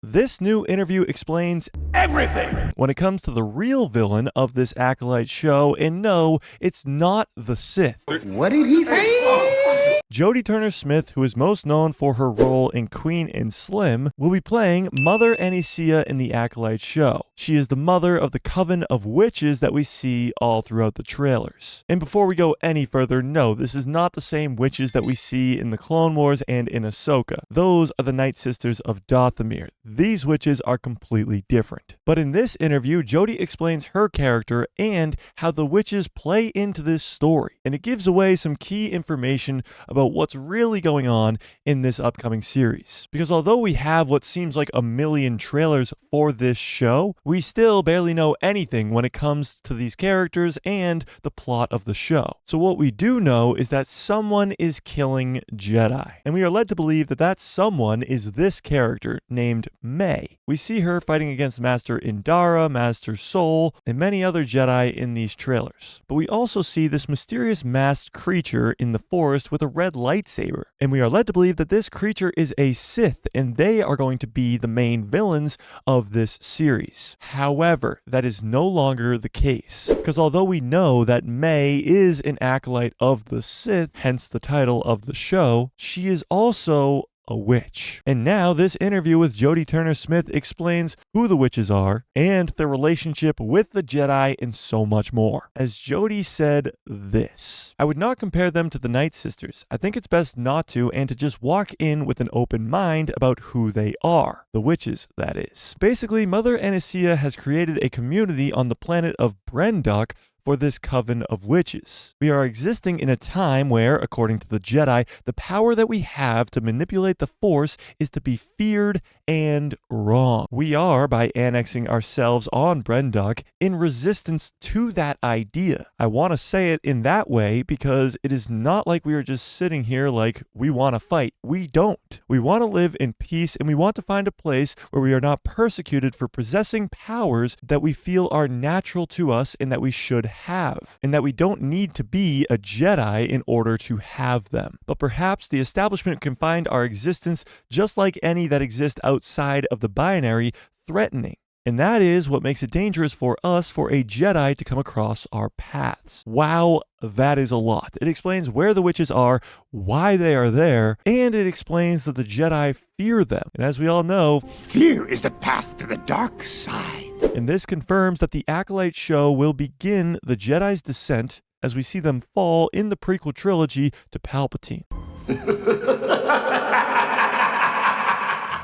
This new interview explains everything when it comes to the real villain of this Acolyte show, and no, it's not the Sith. What did he say? Jodie Turner-Smith, who is most known for her role in Queen and Slim, will be playing Mother Anicia in the Acolyte show. She is the mother of the coven of witches that we see all throughout the trailers. And before we go any further, no, this is not the same witches that we see in the Clone Wars and in Ahsoka. Those are the Night Sisters of Dathomir. These witches are completely different. But in this interview, Jodie explains her character and how the witches play into this story. And it gives away some key information about what's really going on in this upcoming series. Because although we have what seems like a million trailers for this show, we still barely know anything when it comes to these characters and the plot of the show. So what we do know is that someone is killing Jedi. And we are led to believe that that someone is this character named May. We see her fighting against Master Indara, Master Soul, and many other Jedi in these trailers. But we also see this mysterious masked creature in the forest with a red lightsaber. And we are led to believe that this creature is a Sith, and they are going to be the main villains of this series. However, that is no longer the case. Because although we know that May is an acolyte of the Sith, hence the title of the show, she is also a witch. And now this interview with Jodie Turner-Smith explains who the witches are and their relationship with the Jedi and so much more. As Jodie said this: "I would not compare them to the Night Sisters. I think it's best not to, and to just walk in with an open mind about who they are. The witches, that is. Basically, Mother Anicia has created a community on the planet of Brendok for this coven of witches. We are existing in a time where, according to the Jedi, the power that we have to manipulate the Force is to be feared and wrong. We are, by annexing ourselves on Brendok, in resistance to that idea. I want to say it in that way because it is not like we are just sitting here like we want to fight. We don't. We want to live in peace, and we want to find a place where we are not persecuted for possessing powers that we feel are natural to us and that we should have, and that we don't need to be a Jedi in order to have them. But perhaps the establishment can find our existence, just like any that exist outside of the binary, threatening. And that is what makes it dangerous for us for a Jedi to come across our paths." Wow, that is a lot. It explains where the witches are, why they are there, and it explains that the Jedi fear them. And as we all know, Fear is the path to the dark side. and this confirms that the Acolyte show will begin the Jedi's descent as we see them fall in the Prequel Trilogy to Palpatine.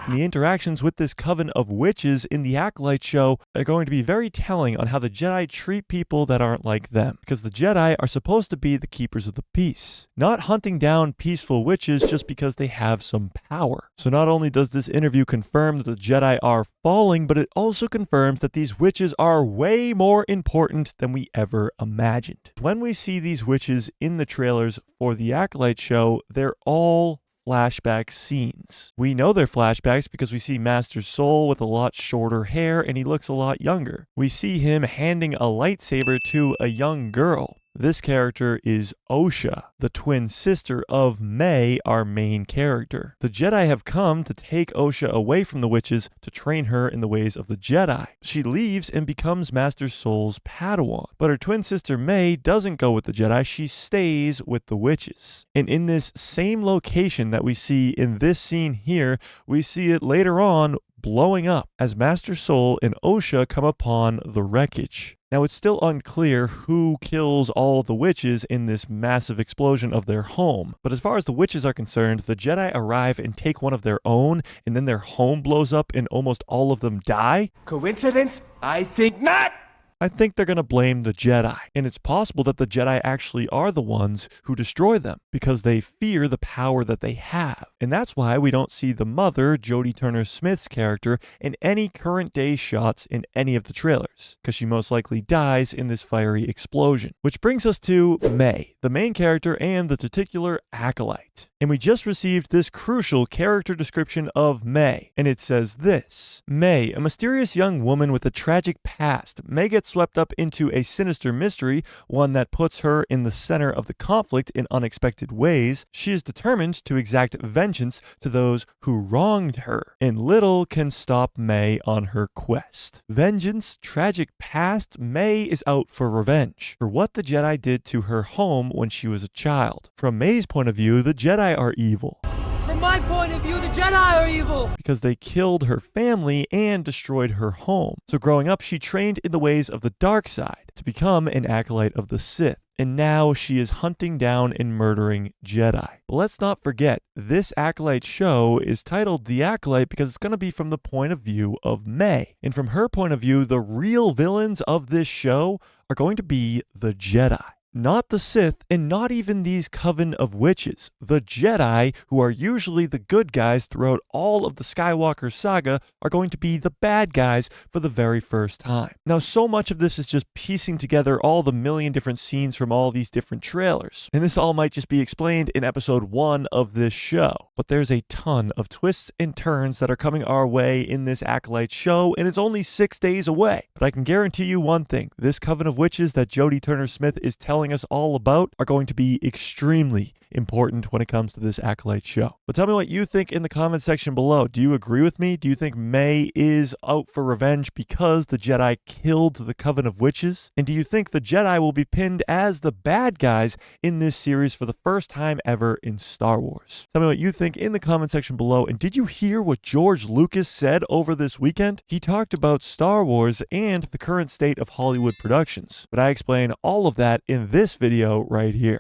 And the interactions with this coven of witches in the Acolyte show are going to be very telling on how the Jedi treat people that aren't like them, because the Jedi are supposed to be the keepers of the peace, not hunting down peaceful witches just because they have some power. So not only does this interview confirm that the Jedi are falling, but it also confirms that these witches are way more important than we ever imagined. When we see these witches in the trailers for the Acolyte show, they're all flashback scenes. We know they're flashbacks because we see Master Soul with a lot shorter hair and he looks a lot younger. We see him handing a lightsaber to a young girl. This character is Osha, the twin sister of May, our main character. The Jedi have come to take Osha away from the witches to train her in the ways of the Jedi. She leaves and becomes Master Soul's Padawan. But her twin sister May doesn't go with the Jedi, she stays with the witches. And in this same location that we see in this scene here, we see it later on blowing up as Master Soul and Osha come upon the wreckage. Now, it's still unclear who kills all the witches in this massive explosion of their home. But as far as the witches are concerned, the Jedi arrive and take one of their own, and then their home blows up and almost all of them die. Coincidence? I think not. I think they're going to blame the Jedi. And it's possible that the Jedi actually are the ones who destroy them because they fear the power that they have. And that's why we don't see the mother, Jodie Turner-Smith's character, in any current day shots in any of the trailers, because she most likely dies in this fiery explosion. Which brings us to May, the main character and the titular Acolyte. And we just received this crucial character description of May, and it says this: May, a mysterious young woman with a tragic past, may get swept up into a sinister mystery, one that puts her in the center of the conflict in unexpected ways. She is determined to exact vengeance to those who wronged her, and little can stop May on her quest. Vengeance, tragic past. May is out for revenge for what the Jedi did to her home when she was a child. From May's point of view, the Jedi are evil. From my point of view, the Jedi are evil! Because they killed her family and destroyed her home. So growing up, she trained in the ways of the dark side to become an acolyte of the Sith. And now she is hunting down and murdering Jedi. But let's not forget, this Acolyte show is titled The Acolyte because it's going to be from the point of view of May. And from her point of view, the real villains of this show are going to be the Jedi. Not the Sith, and not even these coven of witches. The Jedi, who are usually the good guys throughout all of the Skywalker saga, are going to be the bad guys for the very first time. Now, so much of this is just piecing together all the million different scenes from all these different trailers. And this all might just be explained in episode 1 of this show. But there's a ton of twists and turns that are coming our way in this Acolyte show, and it's only 6 days away. But I can guarantee you one thing: this coven of witches that Jodie Turner-Smith is telling us all about are going to be extremely important when it comes to this Acolyte show. But tell me what you think in the comment section below. Do you agree with me? Do you think May is out for revenge because the Jedi killed the coven of witches? And do you think the Jedi will be pinned as the bad guys in this series for the first time ever in Star Wars? Tell me what you think in the comment section below. And did you hear what George Lucas said over this weekend? He talked about Star Wars and the current state of Hollywood productions. But I explain all of that in this video right here.